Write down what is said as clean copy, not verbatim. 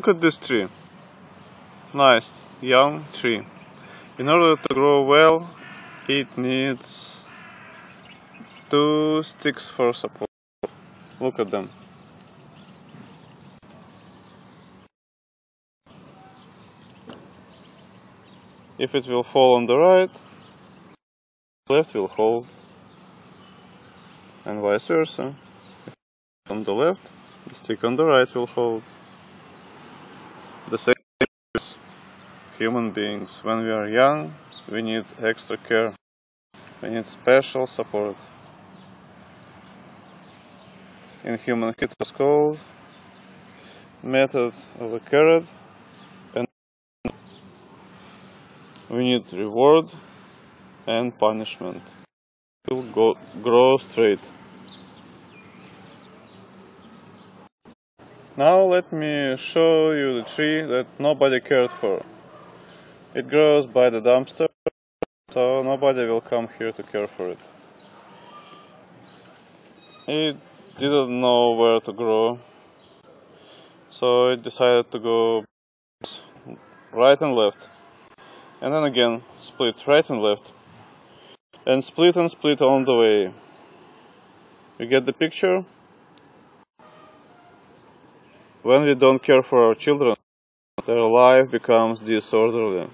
Look at this tree. Nice, young tree. In order to grow well, it needs 2 sticks for support. Look at them. If it will fall on the right, left will hold, and vice versa. If on the left, the stick on the right will hold. The same is human beings. When we are young, we need extra care. We need special support. In human it was called method of a carrot, and we need reward and punishment. It will grow straight. Now let me show you the tree that nobody cared for. It grows by the dumpster, so nobody will come here to care for it. It didn't know where to grow, so it decided to go right and left, and then again split right and left, and split on the way. You get the picture? When we don't care for our children, their life becomes disorderly.